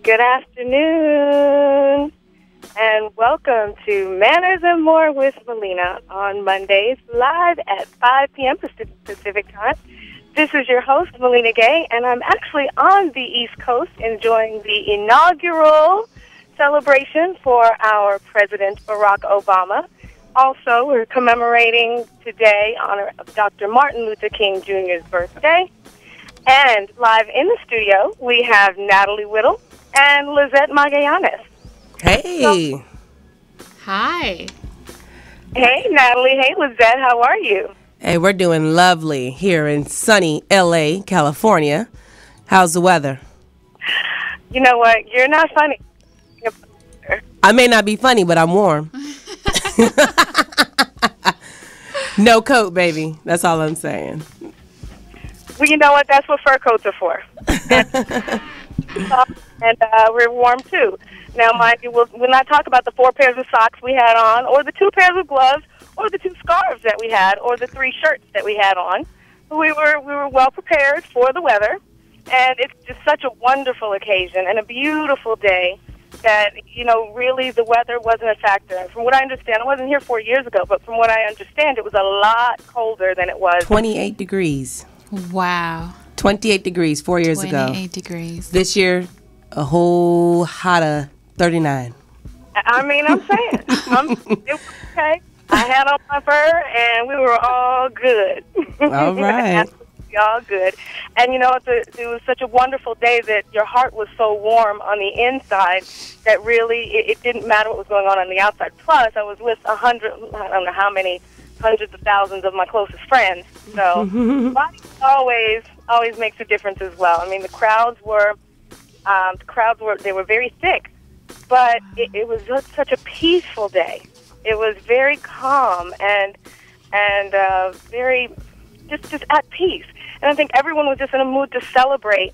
Good afternoon, and welcome to Manners and More with Millena on Mondays, live at 5 p.m. Pacific Time. This is your host, Millena Gay, and I'm actually on the East Coast enjoying the inaugural celebration for our President, Barack Obama. Also, we're commemorating today honor of Dr. Martin Luther King Jr.'s birthday. And live in the studio, we have Natalie Whittle and Lizette Magallanes. Hey. So, hi. Hey, Natalie. Hey, Lizette. How are you? Hey, we're doing lovely here in sunny L.A., California. How's the weather? You know what? You're not funny. I may not be funny, but I'm warm. No coat, baby. That's all I'm saying. Well, you know what? That's what fur coats are for. And we're warm, too. Now, mind you, we'll not talk about the 4 pairs of socks we had on, or the 2 pairs of gloves, or the 2 scarves that we had, or the 3 shirts that we had on. We were well prepared for the weather, and it's just such a wonderful occasion and a beautiful day that, you know, really the weather wasn't a factor. And from what I understand, I wasn't here 4 years ago, but from what I understand, it was a lot colder than it was. 28 degrees. Wow. 28 degrees 4 years ago. 28 degrees. This year, a whole hotter 39. I mean, I'm saying. It was okay. I had on my fur, and we were all good. All right. Absolutely all good. And, you know, it was such a wonderful day that your heart was so warm on the inside that really it didn't matter what was going on the outside. Plus, I was with I don't know how many, hundreds of thousands of my closest friends. So body always makes a difference as well. I mean, the crowds were they were very thick, but it was just such a peaceful day. It was very calm and very just at peace. And I think everyone was just in a mood to celebrate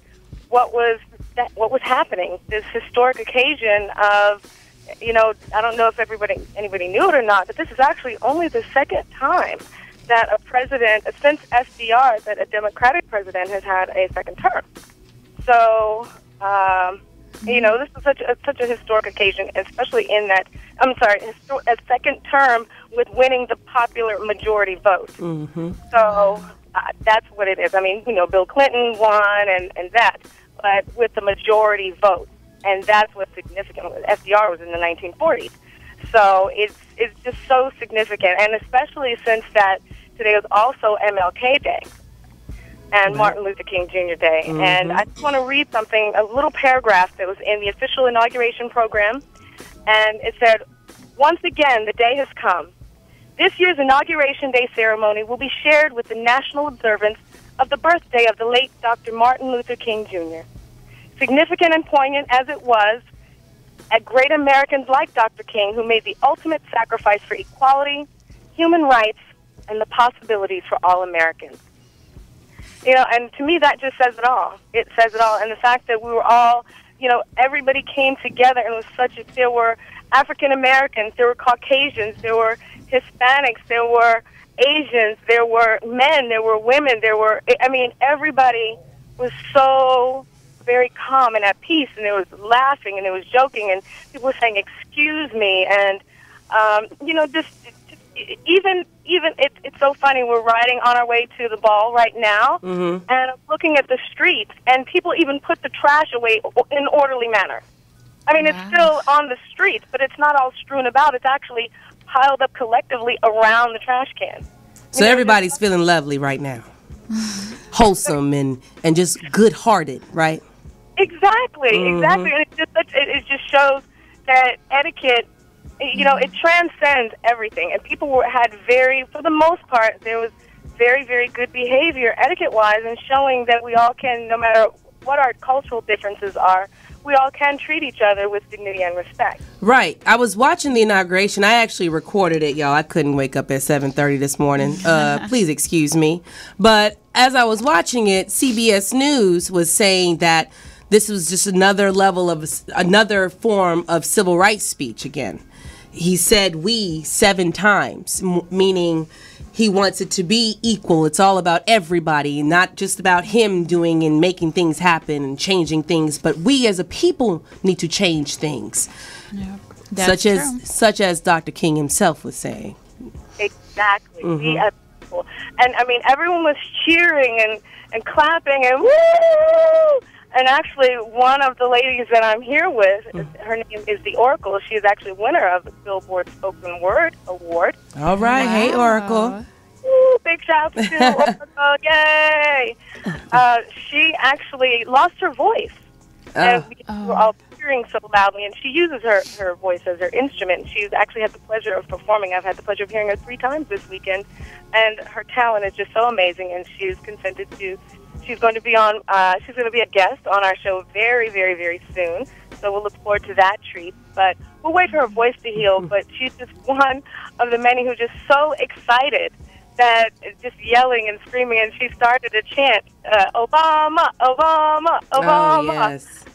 what was happening. This historic occasion of, you know, I don't know if anybody knew it or not, but this is actually only the second time that a president, since FDR, that a Democratic president has had a second term. So, you know, this is such a historic occasion, especially in that, a second term with winning the popular majority vote. Mm-hmm. So that's what it is. I mean, you know, Bill Clinton won and that, but with the majority vote. And that's what's significant. FDR was in the 1940s. So it's just so significant, and especially since that today was also MLK Day and Martin Luther King Jr. Day. Mm-hmm. And I just want to read something, a little paragraph that was in the official inauguration program. And it said, "Once again, the day has come. This year's Inauguration Day ceremony will be shared with the national observance of the birthday of the late Dr. Martin Luther King Jr. Significant and poignant as it was, at great Americans like Dr. King, who made the ultimate sacrifice for equality, human rights, and the possibilities for all Americans." You know, and to me that just says it all. It says it all. And the fact that we were all, you know, everybody came together, and it was there were African Americans, there were Caucasians, there were Hispanics, there were Asians, there were men, there were women, everybody was so very calm and at peace, and there was laughing and there was joking, and people were saying, "Excuse me," and you know, just even it's so funny. We're riding on our way to the ball right now, and I'm looking at the streets, and people even put the trash away in an orderly manner. I mean, It's still on the streets, but it's not all strewn about. It's actually piled up collectively around the trash can. So everybody's feeling lovely right now. Wholesome and just good-hearted, right? Exactly. And it just shows that etiquette, you know, it transcends everything. And people had for the most part, there was very, very good behavior etiquette-wise, and showing that we all can, no matter what our cultural differences are, we all can treat each other with dignity and respect. Right. I was watching the inauguration. I actually recorded it, y'all. I couldn't wake up at 7:30 this morning. Please excuse me. But as I was watching it, CBS News was saying that this was just another form of civil rights speech again. he said we 7 times, meaning he wants it to be equal. It's all about everybody, not just about him doing and making things happen and changing things, but we as a people need to change things. Yeah, that's such as Dr. King himself was saying. Exactly. We as people. And I mean, everyone was cheering and clapping and woo! And actually, one of the ladies that I'm here with, her name is the Oracle. She is actually a winner of the Billboard Spoken Word Award. All right. Wow. Hey, Oracle. Woo, big shout to Oracle. Yay! She actually lost her voice. And we were all cheering so loudly, and she uses her voice as her instrument. She's actually had the pleasure of performing. I've had the pleasure of hearing her 3 times this weekend, and her talent is just so amazing, and she's consented to. She's going to be on. She's going to be a guest on our show very, very, very soon. So we'll look forward to that treat. But we'll wait for her voice to heal. But she's just one of the many who are just so excited that just yelling and screaming. And she started a chant, Obama, Obama, Obama. Oh, yes.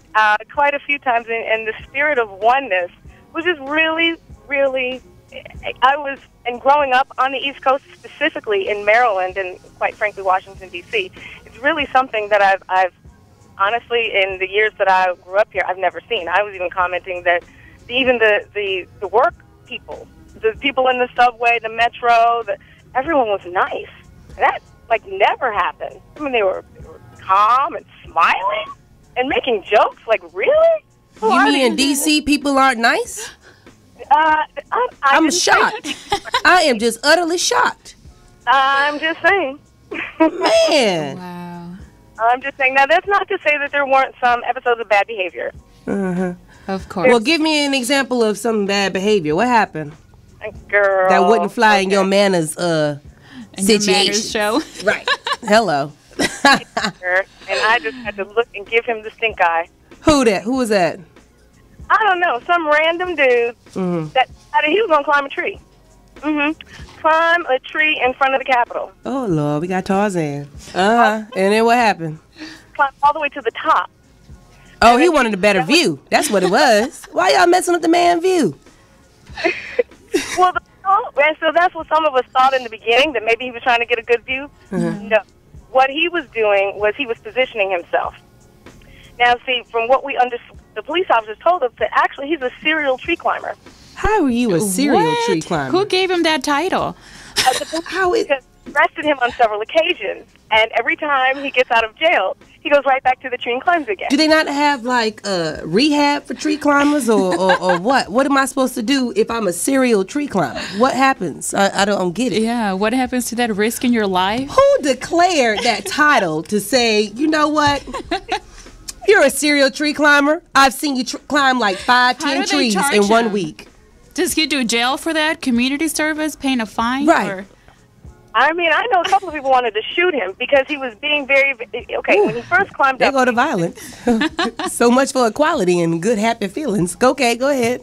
Quite a few times. And the spirit of oneness was just really, really. And growing up on the East Coast, specifically in Maryland and quite frankly Washington D.C., it's really something that I've honestly, in the years that I grew up here, I've never seen. I was even commenting that even the work people, the people in the subway, the metro, everyone was nice. That never happened. I mean, they were calm and smiling and making jokes. Like, really? You mean in D.C. people aren't nice? I'm shocked. I am just utterly shocked. I'm just saying. Man. Wow. I'm just saying. Now, that's not to say that there weren't some episodes of bad behavior. Of course. Well, give me an example of some bad behavior. What happened? Girl. That wouldn't fly in your manners situation. Show. Right. Hello. And I just had to look and give him the stink eye. Who was that? I don't know, some random dude that he was going to climb a tree. Climb a tree in front of the Capitol. Oh, Lord, we got Tarzan. And then what happened? Climb all the way to the top. Oh, he wanted a better view. That's what it was. Why y'all messing with the man view? Well, and so that's what some of us thought in the beginning, that maybe he was trying to get a good view. No. What he was doing was he was positioning himself. Now, see, from what we understood, the police officers told us that actually he's a serial tree climber. How are you a serial What? tree climber? Who gave him that title? How is arrested him on several occasions, and every time he gets out of jail, he goes right back to the tree and climbs again. Do they not have rehab for tree climbers or what? What am I supposed to do if I'm a serial tree climber? What happens? I don't get it. Yeah, what happens to that risk in your life? Who declared that title to say, you know what? You're a serial tree climber. I've seen you climb like 5, 10 trees in 1 week. Does he do jail for that? Community service? Paying a fine? Right. Or? I mean, I know a couple of people wanted to shoot him because he was being very, when he first climbed They up. go to violence. So much for equality and good, happy feelings. Okay, go ahead.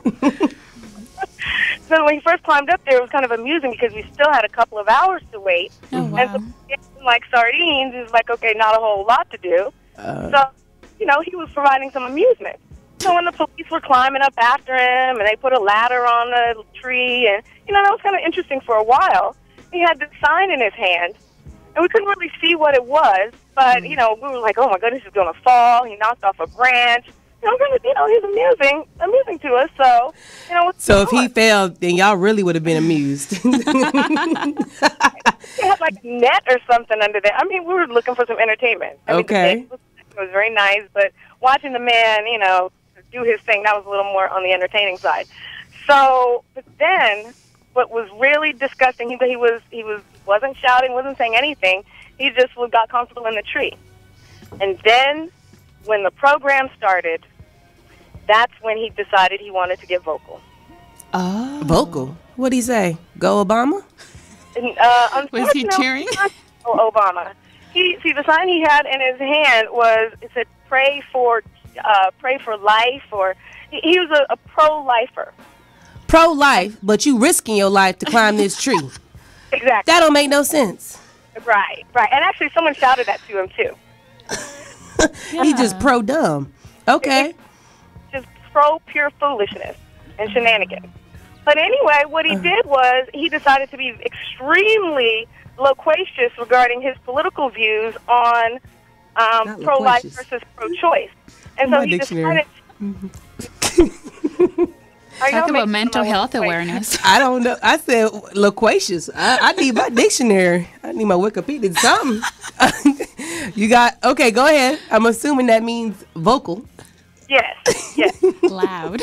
So when he first climbed up there, it was kind of amusing because we still had a couple of hours to wait. Oh, wow. And so, like sardines, it was like, okay, not a whole lot to do. So, he was providing some amusement. So when the police were climbing up after him and they put a ladder on the tree, and, that was kind of interesting for a while. He had this sign in his hand, and we couldn't really see what it was, but, we were like, oh, my goodness, he's going to fall. He knocked off a branch. He's amusing to us, so, So if he failed, then y'all really would have been amused. He had, like, a net or something under there. I mean, we were looking for some entertainment. Okay. It was very nice, but watching the man, do his thing, that was a little more on the entertaining side. So, but then, what was really disgusting, he wasn't shouting, wasn't saying anything. He just got comfortable in the tree. And then, when the program started, that's when he decided he wanted to get vocal. Oh. Vocal? What'd he say? Go Obama? And, was he cheering? Obama. The sign he had in his hand it said pray for life, or he was a pro-lifer. Pro-life, but you risking your life to climb this tree. Exactly. That don't make no sense. Right. And actually someone shouted that to him too. He just pro-dumb. Okay. Just pro-pure foolishness and shenanigans. But anyway, what he did was he decided to be extremely loquacious regarding his political views on pro-life versus pro-choice. And so he decided... Talk about mental health awareness. I don't know. I said loquacious. I need my dictionary. I need my Wikipedia. Something. You got... Okay, go ahead. I'm assuming that means vocal. Yes, yes. Loud.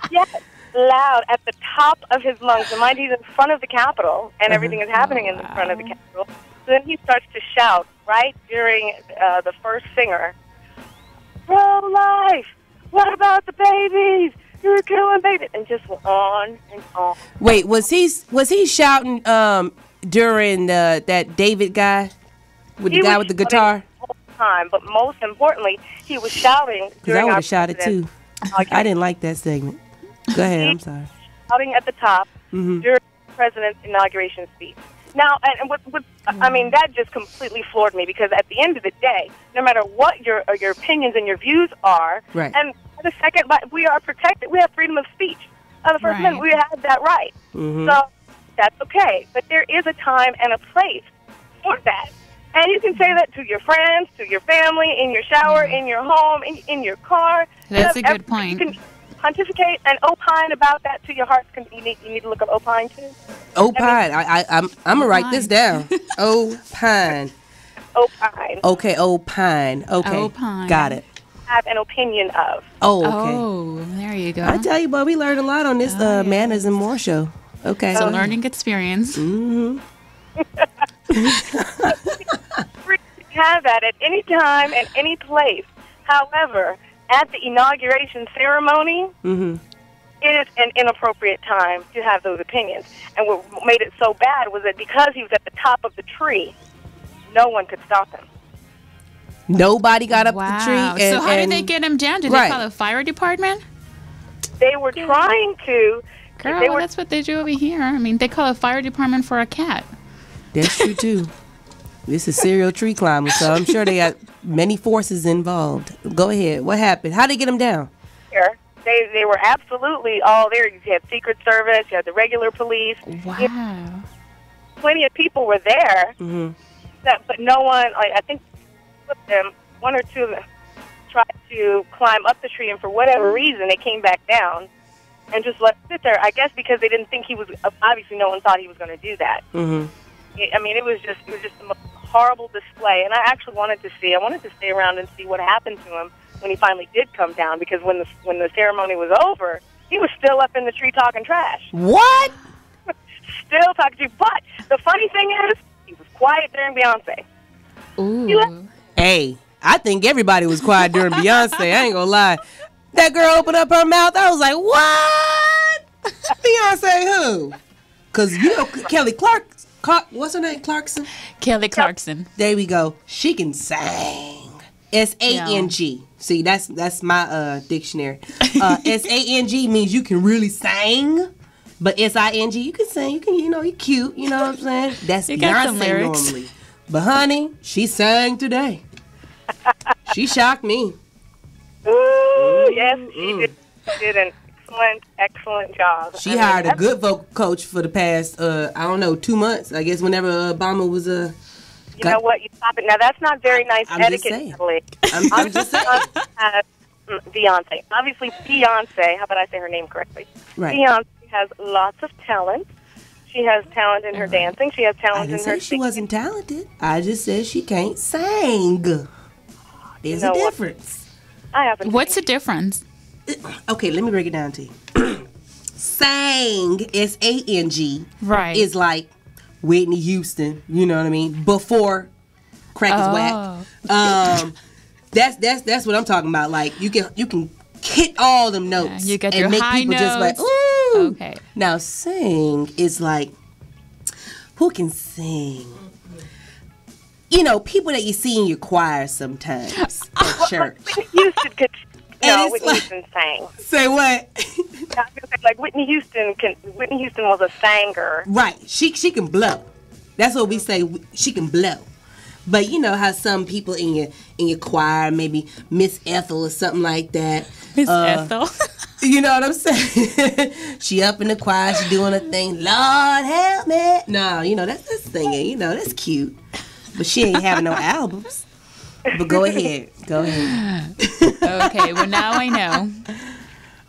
Yes, loud at the top of his lungs. And mind you, he's in front of the Capitol, and everything is happening in the front of the Capitol. So then he starts to shout right during the first singer, "Pro-life! What about the babies? You're killing babies!" And just went on and on. Wait, was he shouting during that David guy with the guy with the guitar? Time, but most importantly, he was shouting. Because I would have shouted too. I didn't like that segment. Go ahead. I'm sorry. Shouting at the top during the president's inauguration speech. Now, and I mean, that just completely floored me, because at the end of the day, no matter what your opinions and your views are, right. And the second, we are protected. We have freedom of speech. The First Amendment, we have that right. So that's okay. But there is a time and a place for that. And you can say that to your friends, to your family, in your shower, in your home, in your car. That's a good point. You can pontificate and opine about that to your heart's content. You need to look up opine too. Opine. I'm gonna write this down. Opine. Opine. Okay, opine. Okay, opine. Got it. Have an opinion of. Oh, okay. Oh, there you go. I tell you, but we learned a lot on this Manners and More show. Okay. So learning experience. You have that at any time and any place. However, at the inauguration ceremony, it is an inappropriate time to have those opinions. And what made it so bad was that because he was at the top of the tree, no one could stop him. Nobody got up the tree. So how did they get him down? Did they call the fire department? They were trying to. Girl, that's what they do over here. I mean, they call a fire department for a cat. That's true, too. This is serial tree climbing, so I'm sure they got many forces involved. Go ahead. What happened? How did they get them down? They were absolutely all there. You had Secret Service, you had the regular police. Wow. Plenty of people were there, but no one, I think one or two of them tried to climb up the tree, and for whatever reason, they came back down and just let it sit there. I guess because they didn't think he was, obviously no one thought he was going to do that. I mean, it was just the most horrible display, and I actually wanted to stay around and see what happened to him when he finally did come down, because when the ceremony was over, he was still up in the tree talking trash. What? Still talking to you. But the funny thing is, he was quiet during Beyonce. Ooh. Hey, I think everybody was quiet during Beyonce. I ain't gonna lie. That girl opened up her mouth. I was like, what? Beyonce who? Because, you know, Kelly what's her name? Clarkson? Kelly Clarkson. There we go. She can sing. S-A-N-G. See, that's my dictionary. S-A-N-G means you can really sing. But S-I-N-G, you can sing. You can, you're cute. You know what I'm saying? That's Beyonce normally. But honey, she sang today. She shocked me. Ooh, yes, she did an excellent job. She hired a good vocal coach for the past, 2 months. I guess whenever Obama was You know what? You stop it. Now, that's not very nice etiquette, Natalie. I'm just saying. Beyonce. Obviously, Beyonce. How about I say her name correctly? Right. Beyonce has lots of talent. She has talent in her dancing. She has talent in her singing. I didn't say she wasn't talented. I just said she can't sing. There's a difference. What's the difference? Okay, let me break it down to you. Sang, S-A-N-G, right, is like Whitney Houston, you know what I mean, before crack is whack. That's what I'm talking about. Like you can hit all them notes you got and your make high people notes. just like, ooh. Okay. Now sing is like, who can sing? You know, people that you see in your choir sometimes at church. Whitney Houston sang. Say what? I was gonna say, like Whitney Houston was a singer. Right. She can blow. That's what we say. She can blow. But you know how some people in your choir, maybe Miss Ethel or something like that. Miss Ethel. You know what I'm saying? She up in the choir, she doing her thing. Lord help me. No, you know, that's singing. You know, that's cute. But she ain't having no albums. But go ahead. Go ahead. Okay, well, now I know.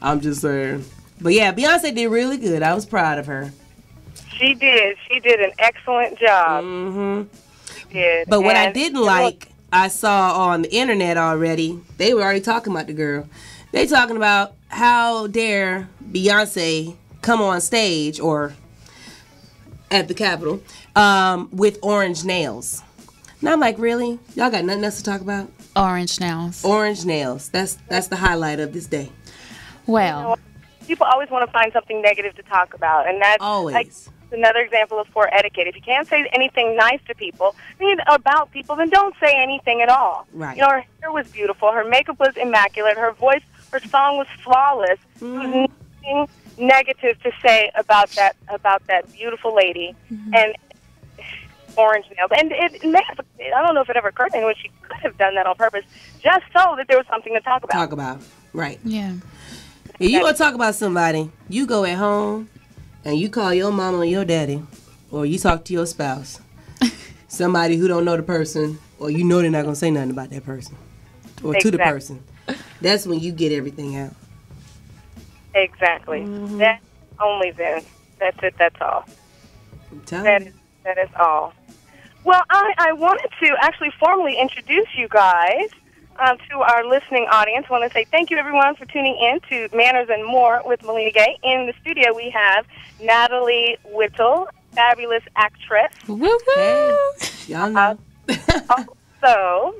I'm just saying. But yeah, Beyonce did really good. I was proud of her. She did. She did an excellent job. Mm-hmm. She did. But what I didn't like, I saw on the internet already, they were already talking about the girl. They talking about how dare Beyonce come on stage or at the Capitol with orange nails. And I'm like, really? Y'all got nothing else to talk about? Orange nails. Orange nails. That's the highlight of this day. Well, people always want to find something negative to talk about, and that's always like, another example of poor etiquette. If you can't say anything nice to people, about people, then don't say anything at all. Right. You know, her hair was beautiful, her makeup was immaculate, her voice, her song was flawless. There was nothing negative to say about that beautiful lady. And orange nails. And I don't know if it ever occurred to anyone she could have done that on purpose, just so that there was something to talk about. Right. Yeah. If you want to talk about somebody, you go at home and you call your mama or your daddy, or you talk to your spouse, somebody who don't know the person, or you know they're not going to say nothing about that person, or to the person. That's when you get everything out. Exactly. That only then. That's it. That's all. I'm telling you. That is all. Well, I wanted to actually formally introduce you guys to our listening audience. I want to say thank you, everyone, for tuning in to Manners and More with Millena Gay. In the studio, we have Natalie Whittle, fabulous actress. Woo-woo! Hey, y'all know. Also,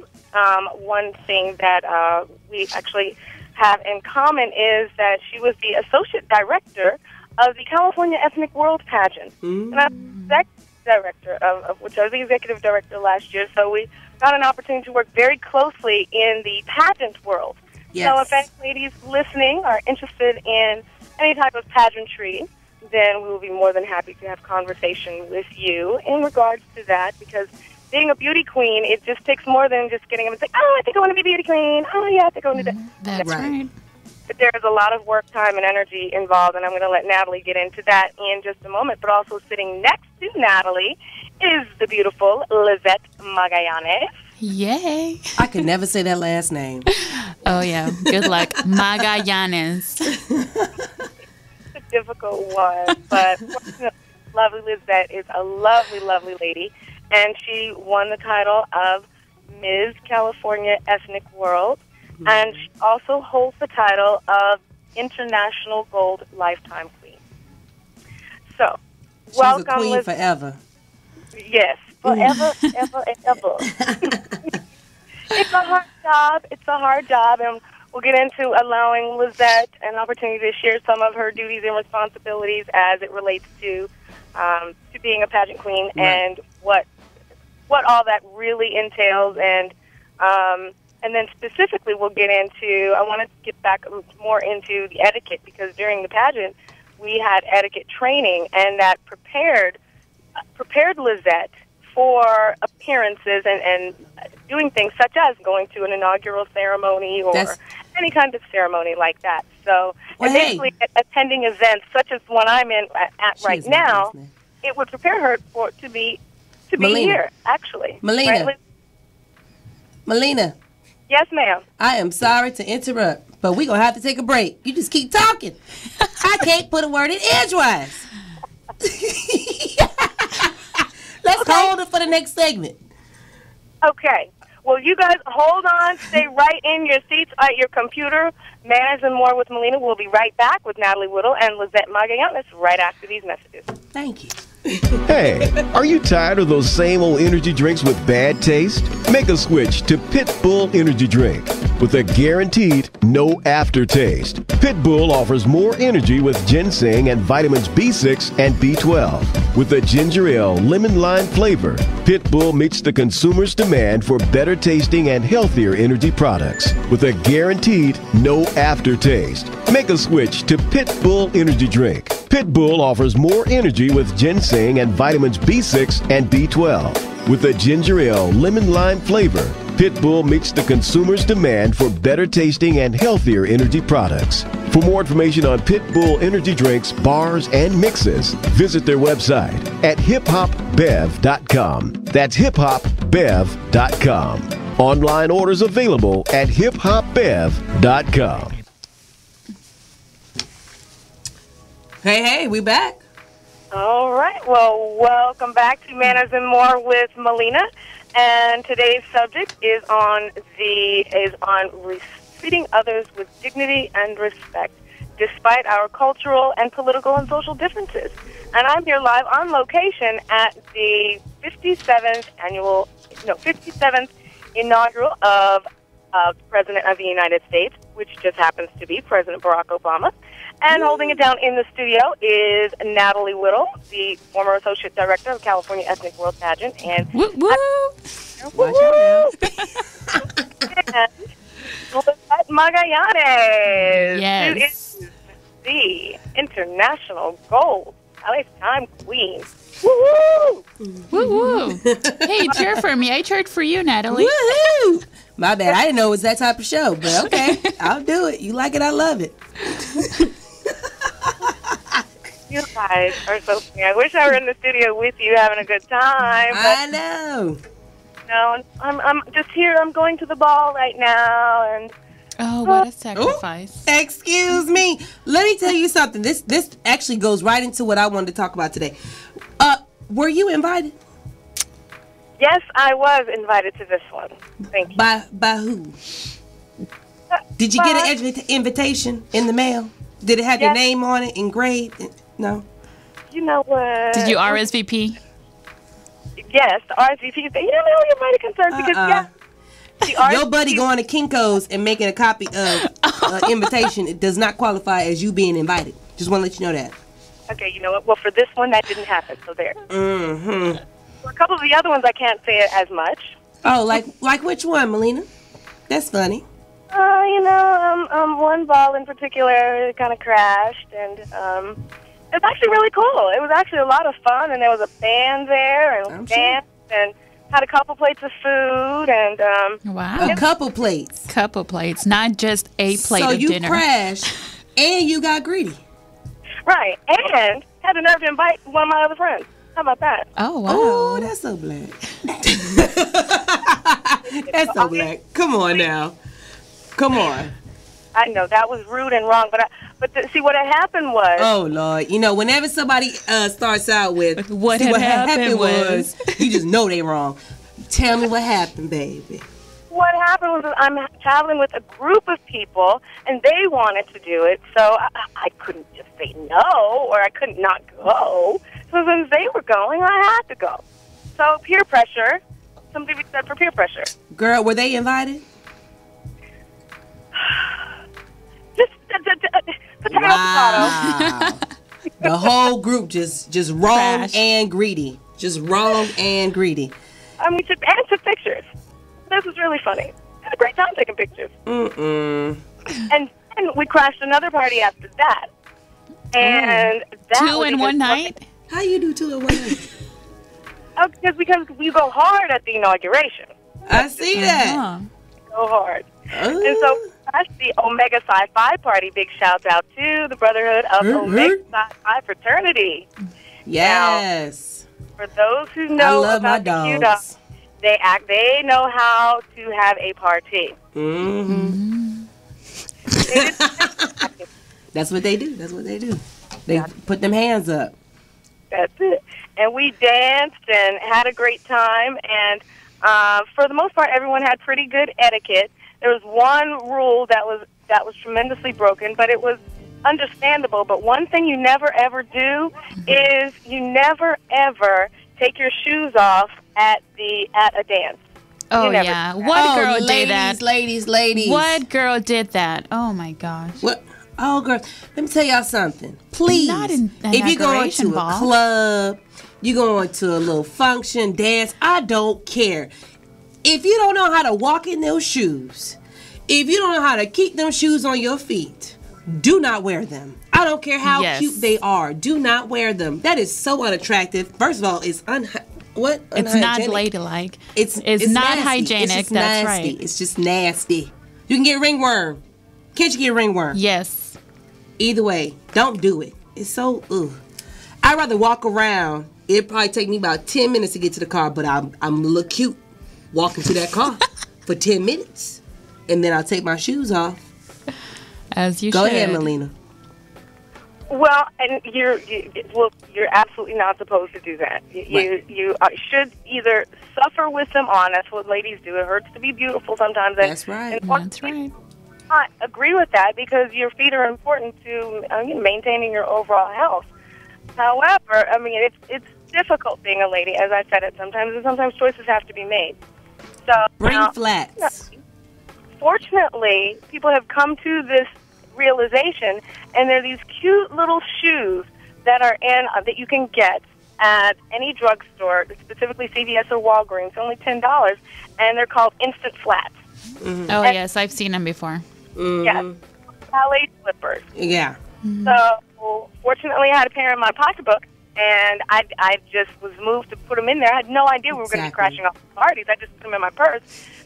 one thing that we actually have in common is that she was the associate director of the California Ethnic World Pageant. And I'm the director of which I was the executive director last year, so we got an opportunity to work very closely in the pageant world. Yes. So if any ladies listening are interested in any type of pageantry, then we will be more than happy to have conversation with you in regards to that, because being a beauty queen, it just takes more than just getting them and saying, oh, I think I want to be a beauty queen. Oh, yeah, I think I want to do that. That's right. But there's a lot of work, time, and energy involved, and I'm going to let Natalie get into that in just a moment. But also sitting next to Natalie is the beautiful Lizette Magallanes. Yay. I could never say that last name. Oh, yeah. Good luck. Magallanes. It's a difficult one, but lovely Lizette is a lovely, lovely lady, and she won the title of Ms. California Ethnic World. And she also holds the title of International Gold Lifetime Queen. So, She's welcome, a queen Liz. forever. Yes, forever, ever, and ever. It's a hard job. It's a hard job, and we'll get into allowing Lizette an opportunity to share some of her duties and responsibilities as it relates to being a pageant queen, and what all that really entails, and then specifically we'll get into, I want to get back more into the etiquette, because during the pageant we had etiquette training, and that prepared Lizette for appearances and doing things such as going to an inaugural ceremony or any kind of ceremony like that. So basically attending events such as one I'm in at right now, it would prepare her to be here, actually. Millena. Right? Millena. Yes, ma'am. I am sorry to interrupt, but we're going to have to take a break. You just keep talking. I can't put a word in edgewise. Let's hold it for the next segment. Okay. Well, you guys hold on. Stay right in your seats at your computer. Manners and More with Millena. We'll be right back with Natalie Whittle and Lizette Magallanes right after these messages. Thank you. Hey, are you tired of those same old energy drinks with bad taste? Make a switch to Pitbull Energy Drink with a guaranteed no aftertaste. Pitbull offers more energy with ginseng and vitamins B6 and B12. With a ginger ale lemon lime flavor, Pitbull meets the consumer's demand for better tasting and healthier energy products with a guaranteed no aftertaste. Make a switch to Pitbull Energy Drink. Pitbull offers more energy with ginseng and vitamins B6 and B12. With a ginger ale lemon lime flavor, Pitbull meets the consumer's demand for better tasting and healthier energy products. For more information on Pitbull energy drinks, bars, and mixes, visit their website at hiphopbev.com. That's hiphopbev.com. Online orders available at hiphopbev.com. Hey, we back. All right. Well, welcome back to Manners and More with Millena. And today's subject is on treating others with dignity and respect, despite our cultural and political and social differences. And I'm here live on location at the 57th inaugural of President of the United States, which just happens to be President Barack Obama. And holding it down in the studio is Natalie Whittle, the former Associate Director of California Ethnic World Pageant. And woo woo! Woo woo! And Lizette Magallanes, Yes. who is the International Gold Lifetime Queen. Woo Woo woo! Hey, cheer for me. I cheered for you, Natalie. Woohoo! My bad. I didn't know it was that type of show, but okay. I'll do it. You like it, I love it. You guys are so funny. I wish I were in the studio with you having a good time. But I know. no, I'm just here. I'm going to the ball right now, and Oh, what a sacrifice. Excuse me. Let me tell you something. This actually goes right into what I wanted to talk about today. Were you invited? yes, I was invited to this one. Thank you. By who? Did you get an invitation in the mail? Did it have your Yes. name on it engraved? No. You know what? Did you RSVP? Yes, the RSVP. You know, you're mighty concerned because the Your buddy going to Kinko's and making a copy of invitation, it does not qualify as you being invited. Just want to let you know that. Okay, you know what? Well, for this one, that didn't happen. So there. Mm-hmm. For a couple of the other ones, I can't say it as much. Oh, like which one, Millena? That's funny. You know, one ball in particular kind of crashed, and it's actually really cool. It was actually a lot of fun, and there was a band there, and danced, and had a couple plates of food, and Wow. A couple plates. Couple plates, not just a plate So of you dinner. crashed and you got greedy. right, and had the nerve to invite one of my other friends. How about that? Oh, wow. Oh, that's so black. That's so black. Come on now. Come on. I know that was rude and wrong, but see what had happened was. Oh Lord, you know whenever somebody starts out with What see, had what happened was. you just know they wrong. Tell me what happened, baby. What happened was I'm traveling with a group of people, and they wanted to do it, so I couldn't just say no, or I couldn't not go. So since they were going, I had to go. So peer pressure. Somebody said for peer pressure. Girl, were they invited? Just potato, Wow. potato. The whole group just wrong Trash. and greedy. Just wrong and greedy. We took pictures. This was really funny. Had a great time taking pictures. Mm-mm. And we crashed another party after that. And that Two was in even one fun. night? How you do 2 in 1 night? Oh, because we go hard at the inauguration. I see that. Uh-huh. Go hard. Oh. And so that's the Omega Psi Phi party. Big shout out to the Brotherhood of Omega Psi Phi fraternity. Yes. For those who I know love my about the dogs. CUDA, they know how to have a party. Mm-hmm. That's what they do. That's what they do. They put them hands up. That's it. And we danced and had a great time. And for the most part, everyone had pretty good etiquette. There was one rule that was tremendously broken, but it was understandable. But one thing you never ever do is you never ever take your shoes off at a dance. Oh, You never yeah. do that. What girl ladies, did that? Ladies. What girl did that? Oh, my gosh. What? Oh, girl. Let me tell y'all something. Please. Not an if you're going to inauguration a ball. club, you're going to a little function, dance, I don't care. If you don't know how to walk in those shoes, if you don't know how to keep them shoes on your feet, do not wear them. I don't care how Yes. cute they are. Do not wear them. That is so unattractive. First of all, it's What? It's not Unhygienic? ladylike. It's not nasty. hygienic. It's just That's nasty. right. It's just nasty. You can get ringworm. Can't you get ringworm? Yes. Either way, don't do it. It's so ugh. I'd rather walk around. It'd probably take me about 10 minutes to get to the car, but I'm a little cute walking to that car for 10 minutes. And then I'll take my shoes off. As you Go should. ahead, Millena. Well, and you're absolutely not supposed to do that. You should either suffer with them on. That's what ladies do. It hurts to be beautiful sometimes. That's right. That's right. I agree with that because your feet are important to maintaining your overall health. However, I mean, it's difficult being a lady, as I said it sometimes, and sometimes choices have to be made. So Bring flats. Fortunately, people have come to this realization, and there are these cute little shoes that are that you can get at any drugstore, specifically CVS or Walgreens, only $10, and they're called Instant Flats. Mm-hmm. Oh, yes, I've seen them before. Mm-hmm. Yes, ballet slippers. Yeah. Mm-hmm. So, fortunately, I had a pair in my pocketbook, and I just was moved to put them in there. I had no idea we were going to be crashing off the parties. I just put them in my purse,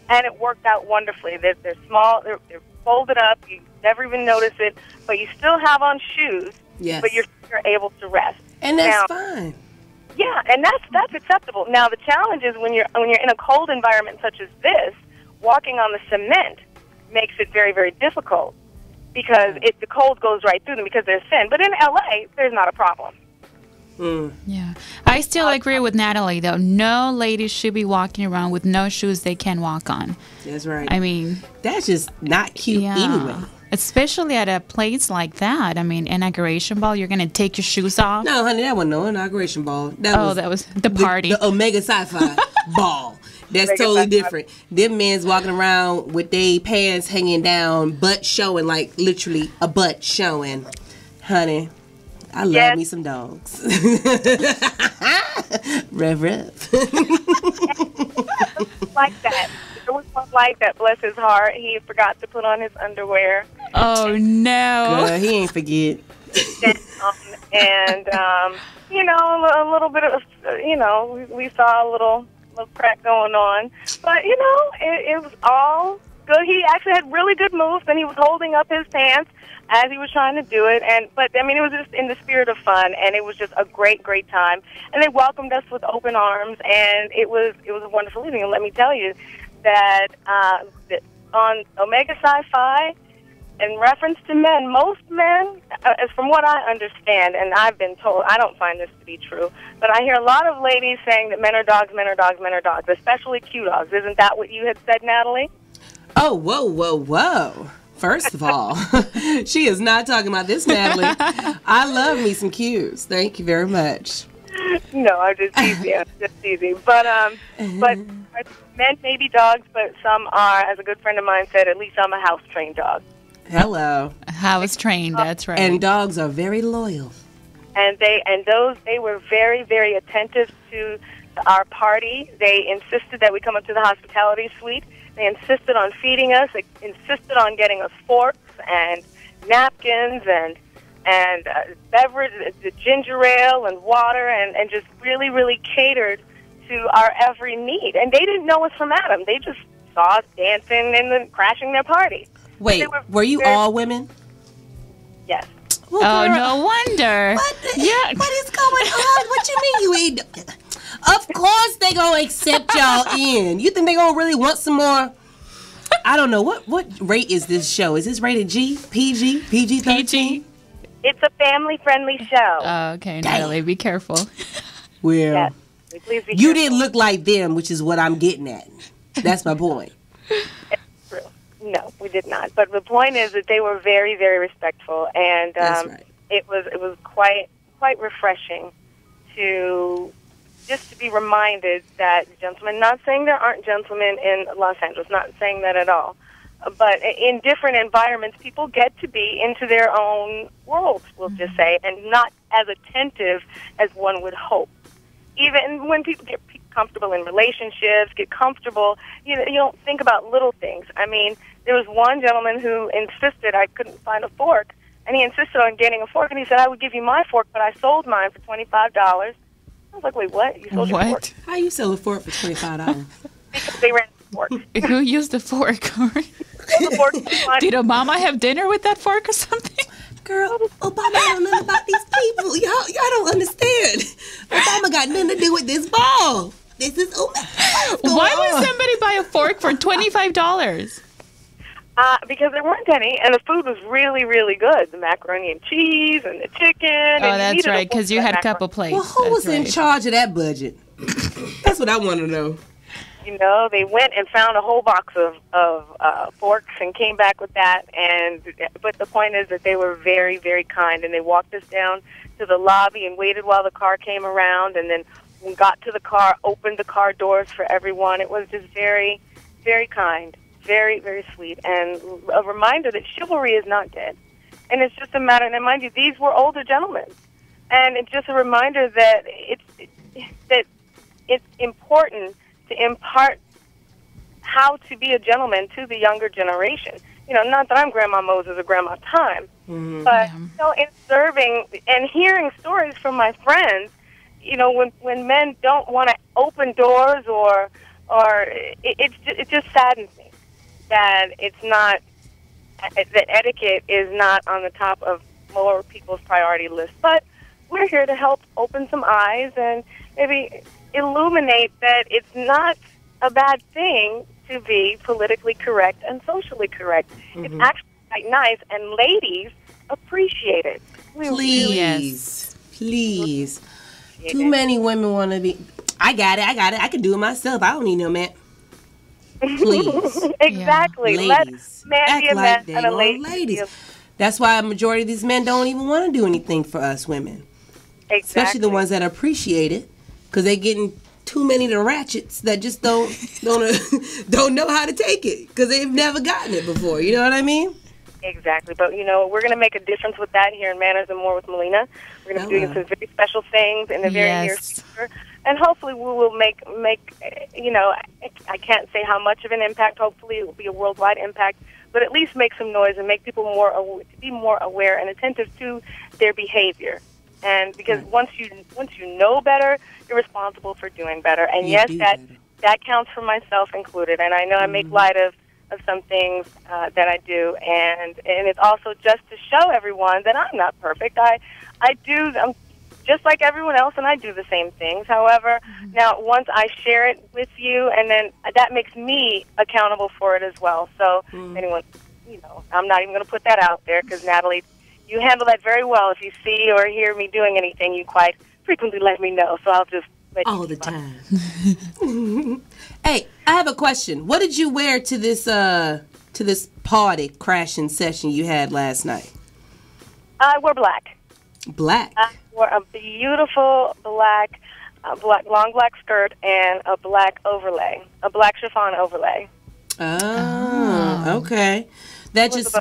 and it worked out wonderfully. They're small, they're folded up. You never even notice it, but you still have on shoes. Yes. But you're able to rest. And that's now, fine. Yeah, and that's acceptable. Now the challenge is when you're in a cold environment such as this, walking on the cement makes it very, very difficult because the cold goes right through them because they're thin. But in LA, there's not a problem. Yeah. I still agree with Natalie, though. No ladies should be walking around with no shoes they can walk on. That's right. I mean, that's just not cute anyway. Especially at a place like that. I mean, inauguration ball, you're going to take your shoes off? No, honey, that wasn't no inauguration ball. That was the party. The Omega Sci-Fi ball. That's totally different. Them men's walking around with their pants hanging down, butt showing, like literally a butt showing. Honey, I love me some dogs. Rev. Like that. There was one like that, bless his heart. He forgot to put on his underwear. Oh, no. Girl, he ain't forget. And, a little bit of, we saw a little crack going on. But, it was all good. He actually had really good moves, and he was holding up his pants as he was trying to do it. But it was just in the spirit of fun, and it was just a great, great time. And they welcomed us with open arms, and it was a wonderful evening. And let me tell you that on Omega Sci-Fi, in reference to men, most men, as from what I understand, and I've been told, I don't find this to be true, but I hear a lot of ladies saying that men are dogs, men are dogs, men are dogs, especially Q dogs. Isn't that what you had said, Natalie? Oh, whoa. First of all, she is not talking about this, Natalie. I love me some Qs. Thank you very much. No, I'm just teasing. But men may be dogs, but some are, as a good friend of mine said, at least I'm a house-trained dog. Hello. House trained, that's right. And dogs are very loyal. And they were very, very attentive to our party. They insisted that we come up to the hospitality suite. They insisted on feeding us. They insisted on getting us forks and napkins and beverage, the ginger ale and water, and just really, really catered to our every need. And they didn't know us from Adam. They just saw us dancing and then crashing their party. Wait, were you all women? Yes. Well, no wonder. What is going on? What you mean you ain't? Of course they gonna accept y'all in. You think they gonna really want some more? I don't know. What rate is this show? Is this rated G, PG, PG-13? It's a family-friendly show. Okay, Natalie, be careful. Well, yes. Please be you careful. didn't look like them, which is what I'm getting at. That's my point. It's true. No, we did not. But the point is that they were very, very respectful, and That's right. it was quite refreshing to be reminded that gentlemen, not saying there aren't gentlemen in Los Angeles, not saying that at all, but in different environments, people get to be into their own worlds, we'll just say, and not as attentive as one would hope. Even when people get comfortable in relationships, get comfortable, you don't think about little things. I mean, there was one gentleman who insisted I couldn't find a fork, and he insisted on getting a fork, and he said, I would give you my fork, but I sold mine for $25. I was like, wait, what? You sold your fork? What? How you sell a fork for $25? Because they ran the fork. Who used the fork? The fork was fine. Did Obama have dinner with that fork or something? Girl, Obama don't know nothing about these people. Y'all don't understand. Obama got nothing to do with this ball. This is Why would somebody buy a fork for $25? Because there weren't any, and the food was really, really good. The macaroni and cheese and the chicken. Oh, that's right, because you had a couple plates. Well, who was in right. charge of that budget? That's what I want to know. You know, they went and found a whole box of forks and came back with that. But the point is that they were very, very kind, and they walked us down to the lobby and waited while the car came around, and then when we got to the car, opened the car doors for everyone. It was just very, very kind. Very, very sweet, and a reminder that chivalry is not dead. And it's just a matter, and mind you, these were older gentlemen. And it's just a reminder that it's important to impart how to be a gentleman to the younger generation. You know, not that I'm Grandma Moses or Grandma Time, but you know, in serving and hearing stories from my friends, you know, when men don't want to open doors or it just saddens me that it's not, that etiquette is not on the top of more people's priority list. But we're here to help open some eyes and maybe illuminate that it's not a bad thing to be politically correct and socially correct. It's actually quite nice, and ladies appreciate it. Please. Too many women want to be, I got it. I can do it myself. I don't need no man. Please. Exactly. Yeah. Let Ladies, man act be a like man and a they lady. are ladies. That's why a majority of these men don't even want to do anything for us women. Exactly. Especially the ones that appreciate it, because they're getting too many of the ratchets that just don't know how to take it, because they've never gotten it before. You know what I mean? Exactly. But, you know, we're going to make a difference with that here in Manners and More with Millena. We're going to be doing some very special things in the very near future. And hopefully we will make, you know, I can't say how much of an impact. Hopefully it will be a worldwide impact, but at least make some noise and make people be more aware and attentive to their behavior. And because once you know better, you're responsible for doing better. And yes, that counts for myself included. And I know I make light of some things that I do, and it's also just to show everyone that I'm not perfect. I'm just like everyone else, and I do the same things. However, now once I share it with you, and then that makes me accountable for it as well. So anyone, you know, I'm not even going to put that out there, because Natalie, you handle that very well. If you see or hear me doing anything, you quite frequently let me know. So I'll just let all the time. Hey, I have a question. What did you wear to this party crashing session you had last night? I wore black. Black. I wore a beautiful black long black skirt and a black overlay, a black chiffon overlay. Oh, okay. That just,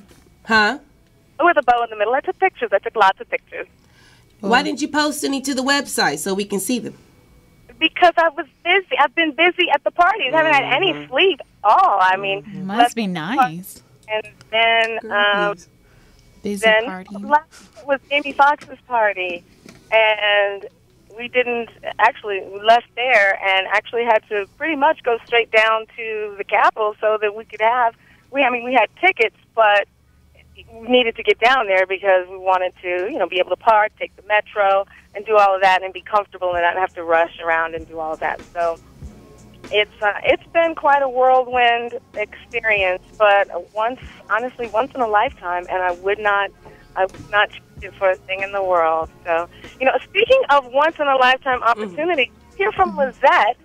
huh? With a bow in the middle. I took pictures. I took lots of pictures. Why didn't you post any to the website so we can see them? Because I was busy. I've been busy at the parties. I haven't had any sleep at all. I mean, must be nice. And then, busy party. Last was Jamie Foxx's party, and we left there and actually had to pretty much go straight down to the Capitol so that we could have. We had tickets, but we needed to get down there because we wanted to, you know, be able to park, take the metro, and do all of that, and be comfortable and not have to rush around and do all of that. So it's been quite a whirlwind experience, but once in a lifetime, and I would not change it for a thing in the world. So, you know, speaking of once in a lifetime opportunity, hear from Lizette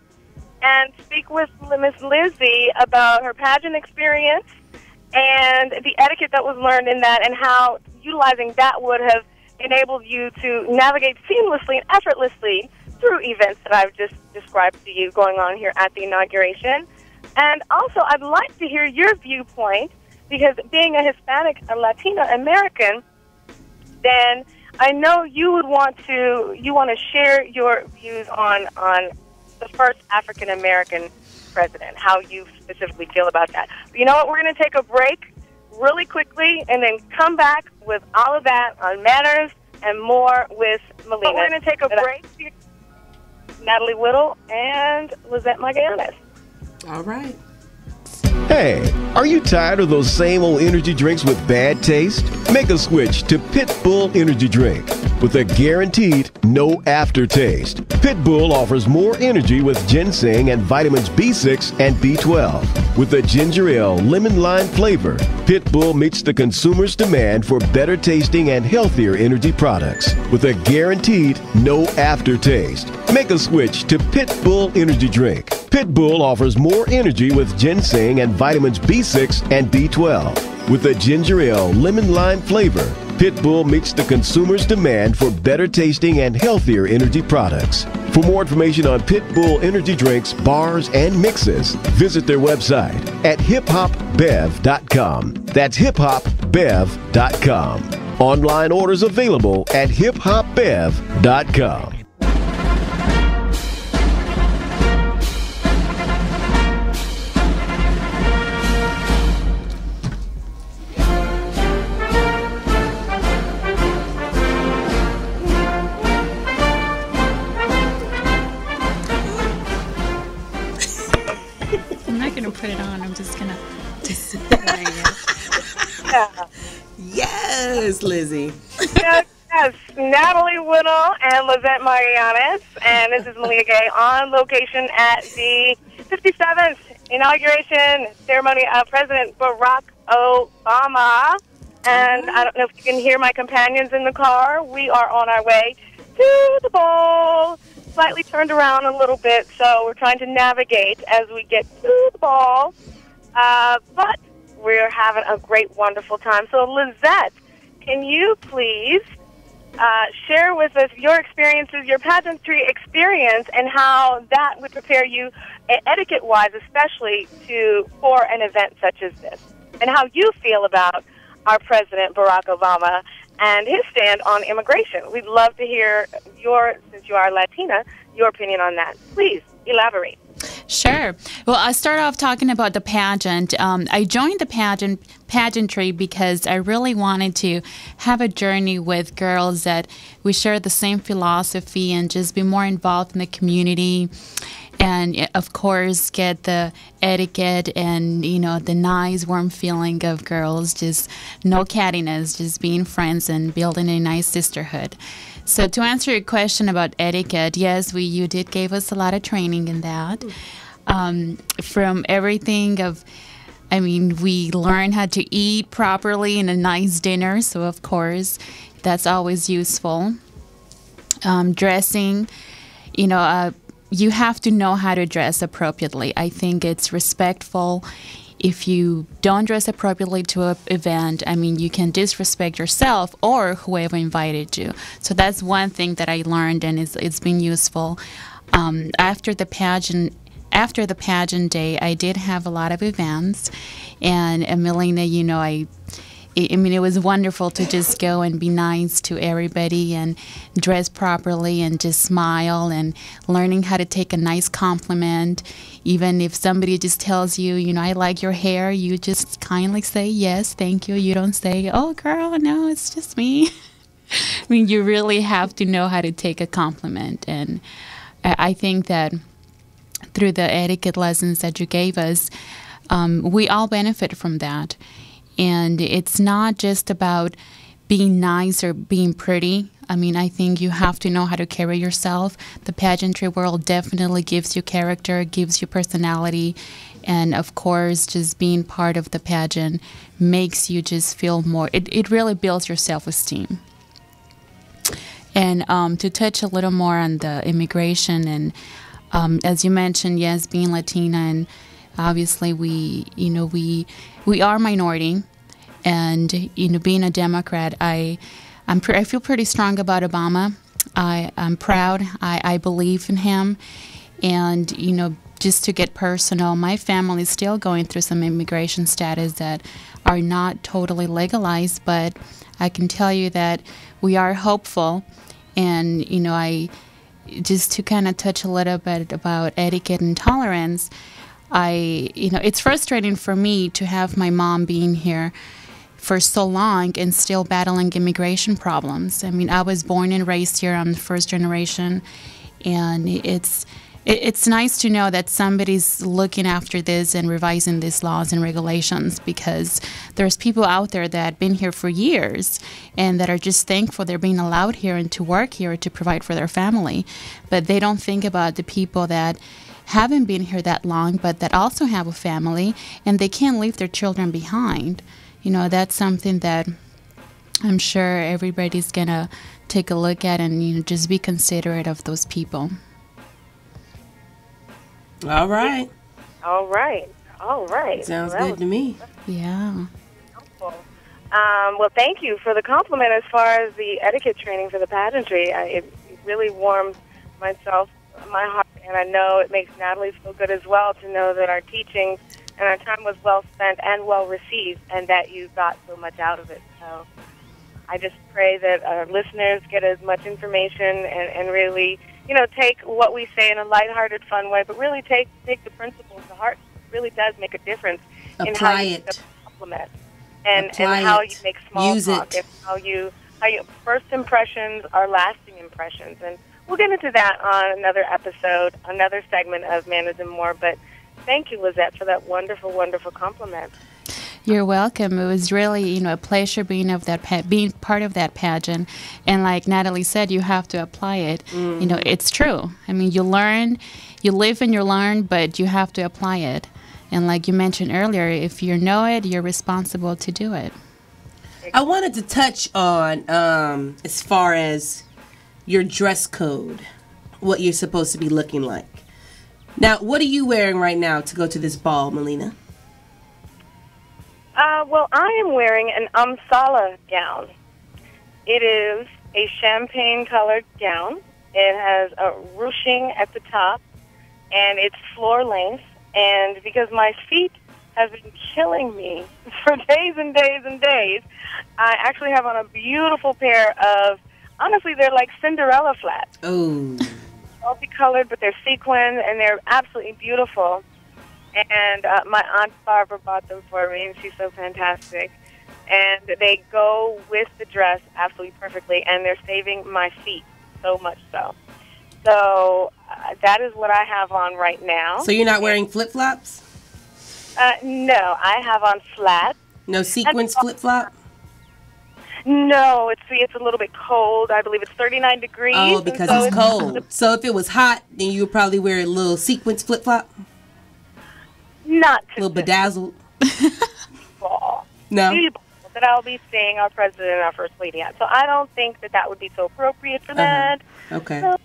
and speak with Miss Lizzie about her pageant experience and the etiquette that was learned in that, and how utilizing that would have enabled you to navigate seamlessly and effortlessly through events that I've just described to you going on here at the inauguration. And also, I'd like to hear your viewpoint, because being a Hispanic, a Latina American, then I know you want to share your views on the first African American president, how you specifically feel about that. But you know what? We're going to take a break really quickly and then come back with all of that on Manners and More with Millena. We're going to take a break. Natalie Whittle and Lizette Magallanes. All right. Hey, are you tired of those same old energy drinks with bad taste? Make a switch to Pitbull Energy Drink with a guaranteed no aftertaste. Pitbull offers more energy with ginseng and vitamins B6 and B12. With a ginger ale lemon lime flavor, Pitbull meets the consumer's demand for better tasting and healthier energy products with a guaranteed no aftertaste. Make a switch to Pitbull Energy Drink. Pitbull offers more energy with ginseng and vitamins B6 and B12. With a ginger ale lemon lime flavor, Pitbull meets the consumer's demand for better tasting and healthier energy products. For more information on Pitbull energy drinks, bars, and mixes, visit their website at hiphopbev.com. That's hiphopbev.com. Online orders available at hiphopbev.com. Put it on. I'm just gonna Yes, Lizzie. Yes, Natalie Whittle and Lizette Magallanes, and this is Millena Gay on location at the 57th Inauguration ceremony of President Barack Obama. And I don't know if you can hear my companions in the car. We are on our way to the ball. Slightly turned around a little bit, so we're trying to navigate as we get to the ball. But we're having a great, wonderful time. So, Lizette, can you please share with us your experiences, your pageantry experience, and how that would prepare you etiquette-wise, especially for an event such as this, and how you feel about our President, Barack Obama, and his stand on immigration. We'd love to hear since you are Latina, your opinion on that. Please elaborate. Sure. Well, I'll start off talking about the pageant. I joined the pageantry because I really wanted to have a journey with girls that we share the same philosophy and just be more involved in the community. And, of course, get the etiquette and, the nice, warm feeling of girls, just no cattiness, just being friends and building a nice sisterhood. So to answer your question about etiquette, yes, you did give us a lot of training in that. From everything we learned how to eat properly in a nice dinner, so, of course, that's always useful. Dressing, you have to know how to dress appropriately. I think it's respectful. If you don't dress appropriately to an event, you can disrespect yourself or whoever invited you. So that's one thing that I learned, and it's been useful. After the pageant day, I did have a lot of events, and Millena, it was wonderful to just go and be nice to everybody and dress properly and just smile and learning how to take a nice compliment. Even if somebody just tells you, I like your hair, you just kindly say, yes, thank you. You don't say, oh, girl, no, it's just me. You really have to know how to take a compliment. And I think that through the etiquette lessons that you gave us, we all benefit from that. And it's not just about being nice or being pretty. I think you have to know how to carry yourself. The pageantry world definitely gives you character, gives you personality. And, of course, just being part of the pageant makes you just feel more. It really builds your self-esteem. And to touch a little more on the immigration, and as you mentioned, yes, being Latina, and obviously we are minority, and being a Democrat, I feel pretty strong about Obama. I'm proud. I believe in him, and just to get personal, my family is still going through some immigration status that are not totally legalized, but I can tell you that we are hopeful, and I just to kind of touch a little bit about etiquette and tolerance. It's frustrating for me to have my mom being here for so long and still battling immigration problems. I was born and raised here. I'm the first generation, And it's nice to know that somebody's looking after this and revising these laws and regulations, because there's people out there that have been here for years and that are just thankful they're being allowed here and to work here to provide for their family. But they don't think about the people that haven't been here that long but that also have a family and they can't leave their children behind. You know, that's something that I'm sure everybody's going to take a look at and, you know, just be considerate of those people. All right. All right. All right. Sounds good to me. Yeah. Helpful. Well, thank you for the compliment as far as the etiquette training for the pageantry. It really warmed my heart, and I know it makes Natalie feel good as well to know that our teaching and our time was well spent and well received, and that you got so much out of it. So I just pray that our listeners get as much information and really, you know, take what we say in a lighthearted, fun way, but really take the principles to heart. It really does make a difference in how you compliment and how you make small talk, and how you first impressions are lasting impressions. And we'll get into that on another episode, another segment of Manners and More. But thank you, Lizette, for that wonderful, wonderful compliment. You're welcome. It was really, you know, a pleasure being part of that pageant. And like Natalie said, you have to apply it. You know, it's true. I mean, you learn, you live and you learn, but you have to apply it. And like you mentioned earlier, if you know it, you're responsible to do it. I wanted to touch on as far as your dress code, what you're supposed to be looking like. Now, what are you wearing right now to go to this ball, Millena? Well, I am wearing an Amsala gown. It is a champagne-colored gown. It has a ruching at the top, and it's floor-length. And because my feet have been killing me for days and days and days, I actually have on a beautiful pair of, honestly, they're like Cinderella flats. Oh. Multicolored, but they're sequined, and they're absolutely beautiful. And my Aunt Barbara bought them for me, and she's so fantastic. And they go with the dress absolutely perfectly, and they're saving my feet so much so. So that is what I have on right now. So you're not wearing flip-flops? No, I have on flats. No sequins flip-flop? No, it's a little bit cold. I believe it's 39 degrees. Oh, because it's cold. So if it was hot, then you would probably wear a little sequins flip-flop? Not a little bedazzled? Fall. No? That I'll be seeing our president and our first lady at. So I don't think that would be so appropriate for that. Okay. So,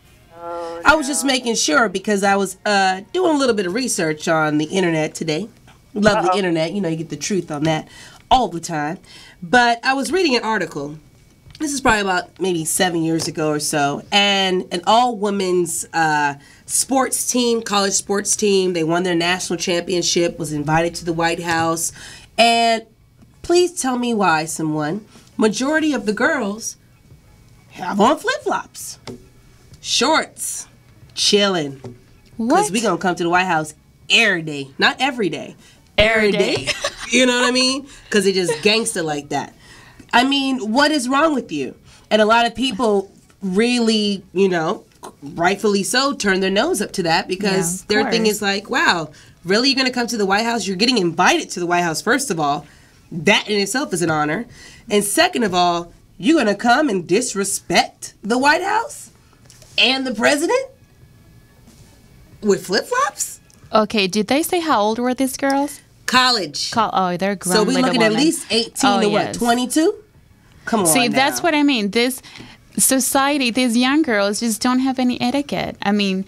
I was just making sure because I was doing a little bit of research on the internet today. Love the internet. You know, you get the truth on that all the time. But I was reading an article. This is probably about maybe 7 years ago or so. And an all-women's sports team, college sports team, they won their national championship, was invited to the White House. And please tell me why, someone. Majority of the girls have on flip-flops. Shorts. Chilling. What? Because we going to come to the White House every day. Not every day. Every day. You know what I mean? Because they just gangster like that. I mean, what is wrong with you? And a lot of people really, you know, rightfully so, turn their nose up to that because their thing is like, wow, really you're going to come to the White House? You're getting invited to the White House, first of all. That in itself is an honor. And second of all, you're going to come and disrespect the White House and the president with flip-flops? Okay, did they say how old were these girls? College. Oh, they're grown. So we're looking at least 18 to what, 22? Come on. See, now. that's what I mean. This society, these young girls just don't have any etiquette. I mean,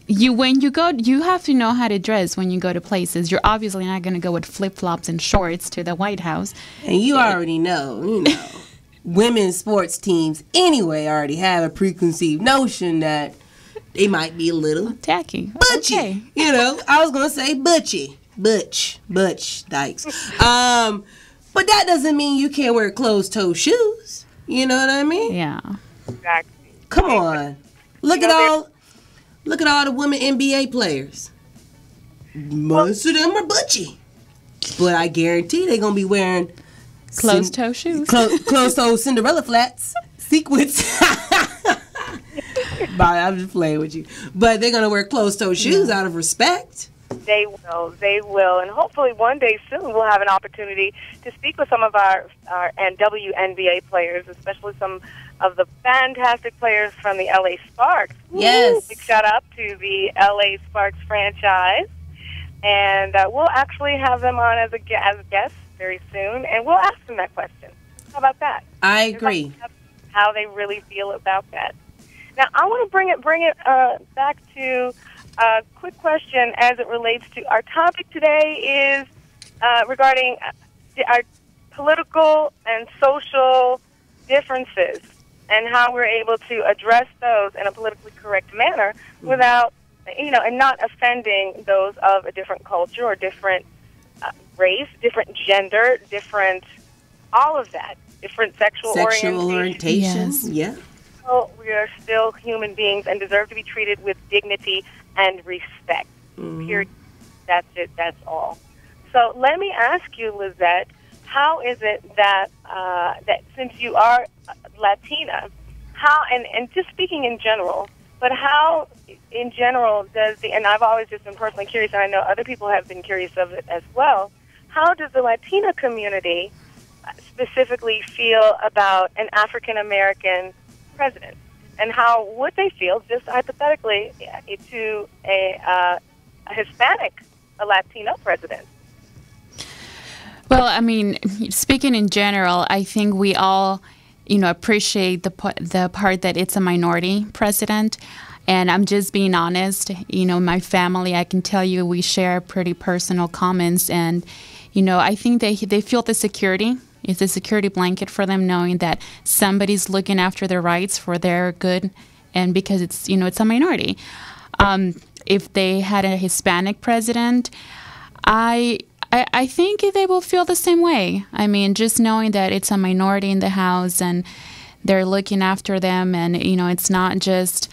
when you go, you have to know how to dress when you go to places. You're obviously not going to go with flip-flops and shorts to the White House. And you already know, women's sports teams anyway already have a preconceived notion that they might be a little tacky. Butchy. Okay. You know, I was going to say butchy. Butch Dykes. But that doesn't mean you can't wear closed-toe shoes. You know what I mean? Yeah. Exactly. Come on. Look at all the women NBA players. Most of them are butchy. But I guarantee they're going to be wearing closed-toe shoes. Closed-toe Cinderella flats. Sequins. I'm just playing with you. But they're going to wear closed-toe shoes out of respect. They will. And hopefully one day soon we'll have an opportunity to speak with some of our WNBA players, especially some of the fantastic players from the LA Sparks. Yes. Big shout out to the LA Sparks franchise. And we'll actually have them on as a guest very soon, and we'll ask them that question. How about that? I agree. How they really feel about that. Now, I want to bring it back to a quick question as it relates to our topic today is regarding our political and social differences and how we're able to address those in a politically correct manner without, and not offending those of a different culture or different race, different gender, different, all of that, different sexual orientation. Yes. Yeah. So we are still human beings and deserve to be treated with dignity and respect. Period. That's it. That's all. So let me ask you, Lizette, how is it that that since you are Latina, how and just speaking in general, but how in general does and I've always just been personally curious, and I know other people have been curious of it as well. How does the Latina community specifically feel about an African American president, and how would they feel, just hypothetically, to a Hispanic, a Latino president? Well, I mean, speaking in general, I think we all, appreciate the part that it's a minority president. And I'm just being honest. My family, I can tell you, we share pretty personal comments, and I think they feel the security. It's a security blanket for them, knowing that somebody's looking after their rights for their good, and because it's it's a minority. If they had a Hispanic president, I think they will feel the same way. I mean, just knowing that it's a minority in the House and they're looking after them, and it's not just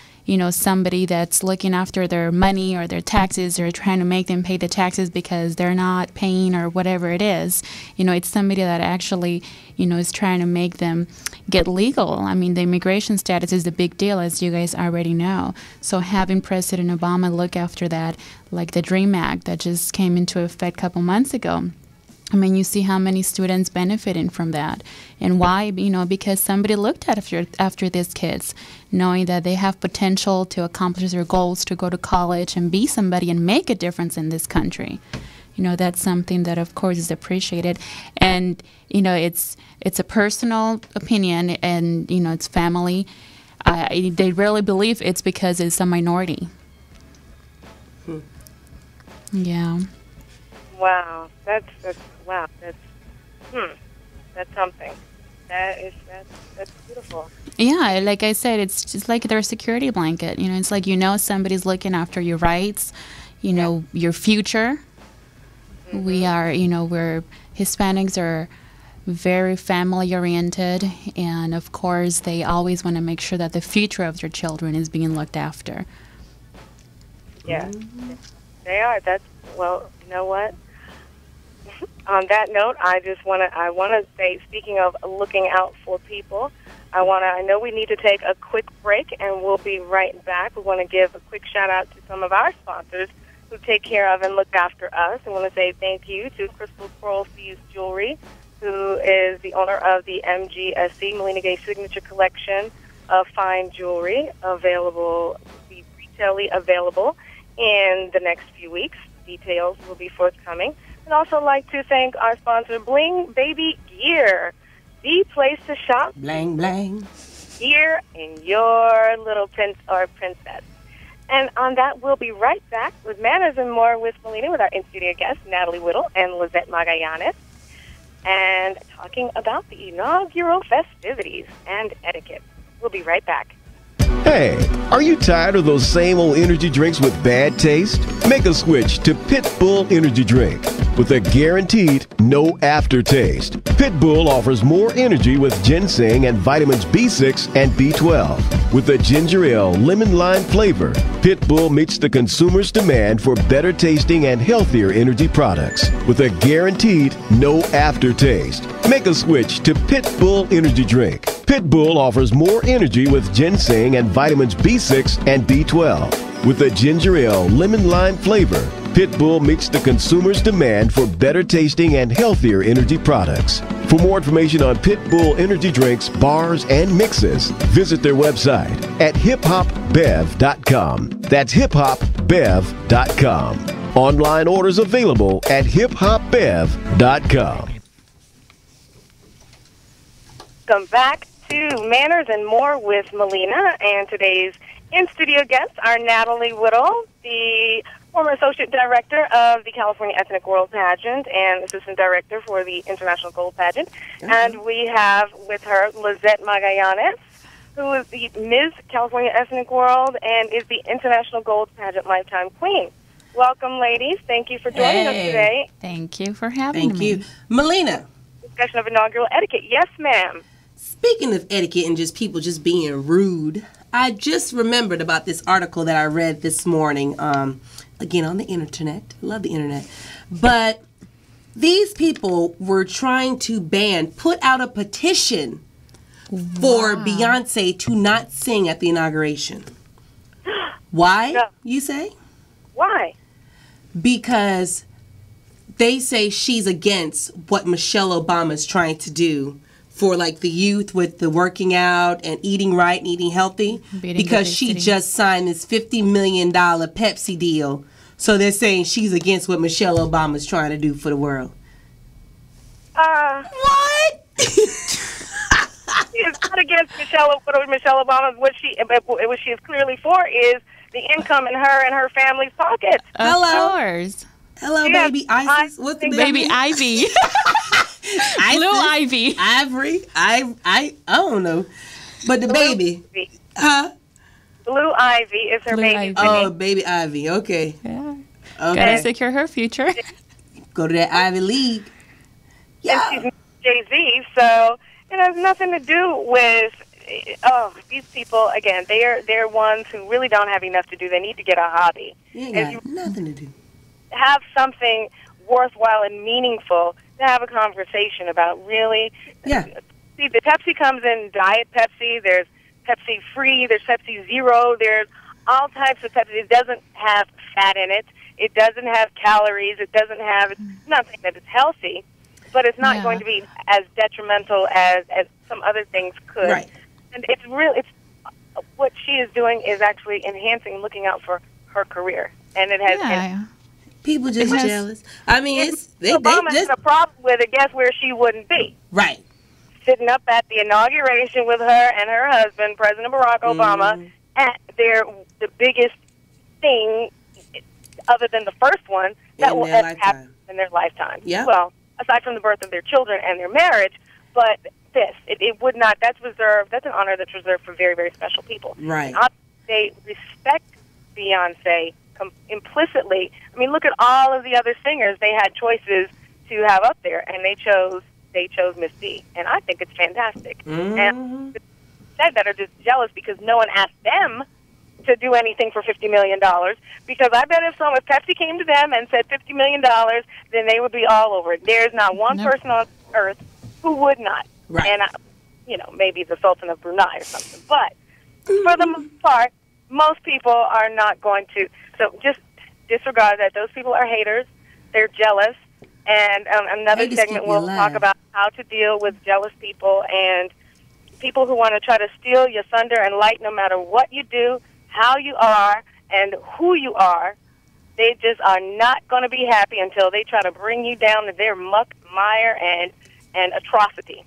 somebody that's looking after their money or their taxes or trying to make them pay the taxes because they're not paying or whatever it is. It's somebody that actually, is trying to make them get legal. I mean, the immigration status is a big deal, as you guys already know. So having President Obama look after that, like the DREAM Act that just came into effect a couple months ago, I mean, you see how many students benefiting from that. And why? Because somebody looked after these kids, knowing that they have potential to accomplish their goals, to go to college and be somebody and make a difference in this country. That's something that, of course, is appreciated. And, it's a personal opinion, and, it's family. They really believe it's because it's a minority. Yeah. Wow, that's something. That's beautiful. Yeah, like I said, it's just like their security blanket. It's like somebody's looking after your rights, your future. Mm-hmm. We're Hispanics are very family oriented, and of course they always want to make sure that the future of their children is being looked after. Yeah, they are. Well, you know what? On that note, I want to say, speaking of looking out for people, I know we need to take a quick break, and we'll be right back. We want to give a quick shout out to some of our sponsors who take care of and look after us. I want to say thank you to Crystal Coral Fused Jewelry, who is the owner of the MGSC, Millena Gay Signature Collection of fine jewelry, retail available in the next few weeks. Details will be forthcoming. I'd also like to thank our sponsor, Bling Baby Gear, the place to shop. Blang, blang. Gear in your little prince or princess. And on that, we'll be right back with Manners and More with Millena, with our in-studio guests, Natalie Whittle and Lizette Magallanes, and talking about the inaugural festivities and etiquette. We'll be right back. Hey, are you tired of those same old energy drinks with bad taste? Make a switch to Pitbull Energy Drink. with a guaranteed no aftertaste. Pitbull offers more energy with ginseng and vitamins B6 and B12. With a ginger ale lemon lime flavor, Pitbull meets the consumer's demand for better tasting and healthier energy products. With a guaranteed no aftertaste, make a switch to Pitbull Energy Drink. Pitbull offers more energy with ginseng and vitamins B6 and B12. With a ginger ale lemon lime flavor, Pitbull meets the consumer's demand for better tasting and healthier energy products. For more information on Pitbull energy drinks, bars, and mixes, visit their website at hiphopbev.com. That's hiphopbev.com. Online orders available at hiphopbev.com. Welcome back to Manners and More with Millena, and today's in-studio guests are Natalie Whittle, the former Associate Director of the California Ethnic World Pageant and Assistant Director for the International Gold Pageant. And we have with her Lizette Magallanes, who is the Ms. California Ethnic World and is the International Gold Pageant Lifetime Queen. Welcome, ladies. Thank you for joining us today. Thank you for having me. Thank you. Millena. Discussion of inaugural etiquette. Yes, ma'am. Speaking of etiquette and just people just being rude, I just remembered about this article that I read this morning, again on the internet. Love the internet. But these people were trying to put out a petition for Beyonce to not sing at the inauguration. Why, No. you say? Why? Because they say she's against what Michelle Obama is trying to do for like the youth with the working out and eating right and eating healthy, because she just signed this $50 million Pepsi deal. So they're saying she's against what Michelle Obama is trying to do for the world. What? She is not against Michelle Obama. What she is clearly for is the income in her and her family's pockets. Of course. Hello, baby Isis. What's the Baby Ivy. Blue Ivy. Ivory. I don't know. But the baby. Huh? Blue Ivy is her Blue baby. Ivy. Oh, baby Ivy. Okay. Yeah. Okay. Gotta secure her future. Go to that Ivy League. And she's Jay-Z, so it has nothing to do with, these people, again, they're ones who really don't have enough to do. They need to get a hobby. You ain't got nothing to do. Have something worthwhile and meaningful to have a conversation about, really. Yeah. See, the Pepsi comes in Diet Pepsi. There's Pepsi Free. There's Pepsi Zero. There's all types of Pepsi. It doesn't have fat in it. It doesn't have calories. It doesn't have, it's not saying that it's healthy, but it's not going to be as detrimental as some other things could. Right. And it's what she is doing is actually enhancing, looking out for her career. And it has... People just jealous. I mean, they Obama just... had a problem with it. Guess where she wouldn't be? Right. Sitting up at the inauguration with her and her husband, President Barack Obama, at the biggest thing, other than the first one, that will ever happen in their lifetime. Yeah. Well, aside from the birth of their children and their marriage, but it would not. That's reserved. That's an honor that's reserved for very, very special people. Right. They respect Beyonce implicitly. I mean, look at all of the other singers they had choices to have up there, and they chose Miss B, and I think it's fantastic. And that are just jealous because no one asked them to do anything for $50 million. Because I bet if Pepsi came to them and said $50 million, then they would be all over it. There's not one person on earth who would not. Right. And maybe the Sultan of Brunei or something. But for the most part, most people are not going to. So just disregard that. Those people are haters. They're jealous. And another segment we'll talk about how to deal with jealous people and people who want to try to steal your thunder and light no matter what you do, how you are, and who you are. They just are not going to be happy until they try to bring you down to their muck, mire, and atrocity.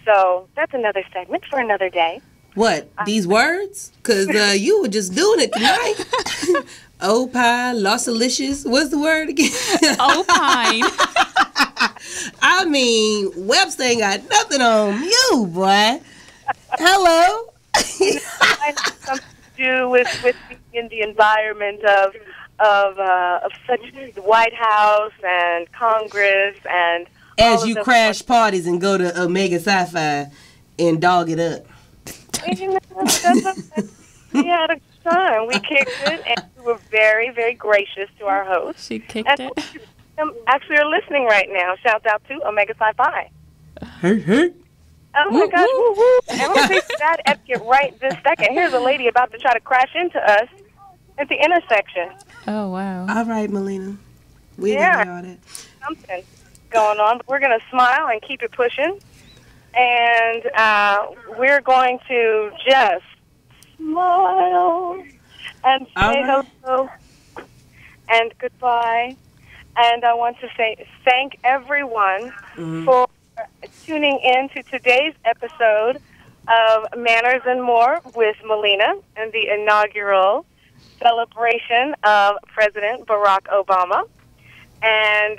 So that's another segment for another day. What? These words? Because you were just doing it tonight. Opine, Lossalicious. What's the word again? Opine. I mean, Webster ain't got nothing on you, boy. Hello. It has something to do with the environment of of such the White House and Congress and as you crash parties and go to Omega Sci-Fi and dog it up. We had a good time. We kicked it, and we were very, very gracious to our host. She kicked it. Actually, are listening right now. Shout out to Omega Sci-Fi. Hey. Oh my gosh! Woo woo! And we'll be that etiquette right this second. Here's a lady about to try to crash into us at the intersection. Oh wow! All right, Millena. We got all that. Something going on, but we're going to smile and keep it pushing. And we're going to just smile and say hello and goodbye. And I want to say thank everyone for tuning in to today's episode of Manners and More with Millena and the inaugural celebration of President Barack Obama. And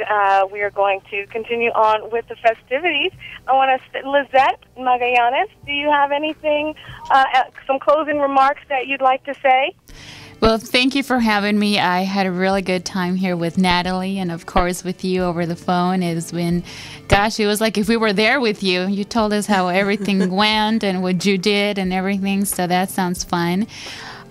we are going to continue on with the festivities. I want to, Lizette, Magallanes, do you have anything, some closing remarks that you'd like to say? Well, thank you for having me. I had a really good time here with Natalie and, of course, with you over the phone. It's been, gosh, it was like if we were there with you. You told us how everything went and what you did and everything, so that sounds fun.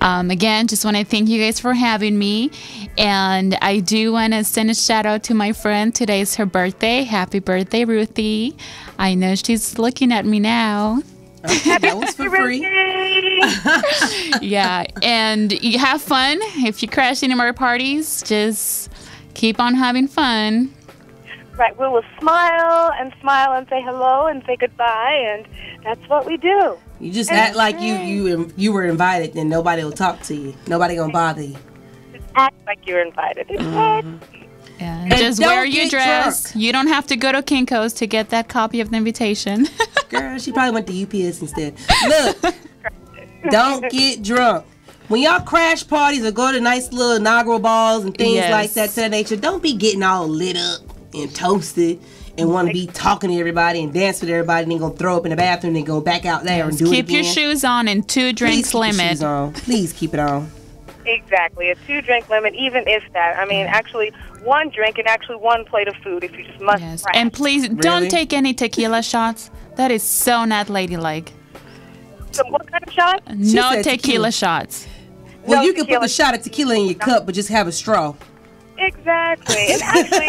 Again, just want to thank you guys for having me. And I do want to send a shout out to my friend. Today's her birthday. Happy birthday, Ruthie. I know she's looking at me now. Okay, that was for free. Yeah, and you have fun. If you crash any more parties, just keep on having fun. Right, we will smile and say hello and say goodbye, and that's what we do. You just act like you were invited, and nobody will talk to you. Nobody gonna bother you. Just act like you're invited. Exactly. Yeah, and just wear your dress. Drunk. You don't have to go to Kinko's to get that copy of the invitation. Girl, she probably went to UPS instead. Look, don't get drunk. When y'all crash parties or go to nice little inaugural balls and things like that to that nature, don't be getting all lit up and toasted and want to be talking to everybody and dance with everybody and then gonna throw up in the bathroom and go back out there and do it again. Keep your shoes on and 2 drinks limit. Please keep it on. Exactly, a 2-drink limit, even if that. I mean, actually, 1 drink and actually 1 plate of food if you just must. Yes, and please don't take any tequila shots. That is so not ladylike. So what kind of shot? No tequila shots. Well, you can put the shot of tequila in your cup, but just have a straw. Exactly. And actually,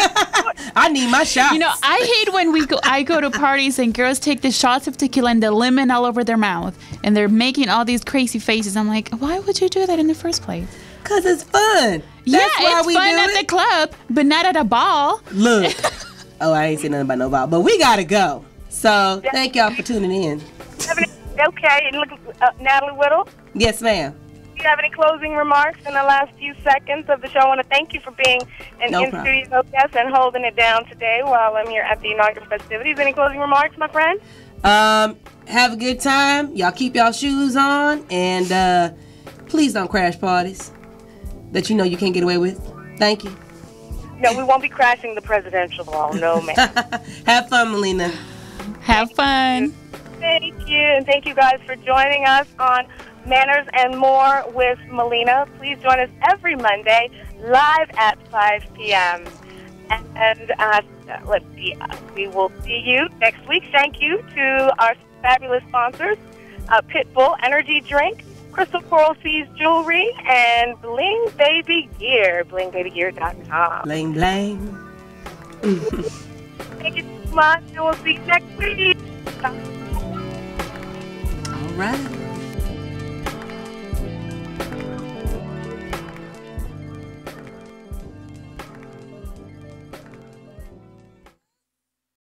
I need my shots. You know, I hate when I go to parties and girls take the shots of tequila and the lemon all over their mouth, and they're making all these crazy faces. I'm like, why would you do that in the first place? 'Cause it's fun. That's why it's fun at the club, but not at a ball. Look. Oh, I ain't saying nothing about no ball, but we gotta go. So thank y'all for tuning in. Okay, and look, Natalie Whittle. Yes, ma'am. Do you have any closing remarks in the last few seconds of the show? I want to thank you for being an in-studio guest and holding it down today while I'm here at the inaugural festivities. Any closing remarks, my friend? Have a good time. Y'all keep y'all shoes on, and please don't crash parties that you know you can't get away with. Thank you. No, we won't be crashing the presidential ball. No, ma'am. Have fun, Millena. Have fun. Thank you, and thank you guys for joining us on Manners and More with Millena. Please join us every Monday live at 5 p.m. And let's see, we will see you next week. Thank you to our fabulous sponsors, Pitbull Energy Drink, Crystal Coral Seas Jewelry, and Bling Baby Gear, blingbabygear.com. Bling, bling. Thank you so much, and we'll see you next week. All right.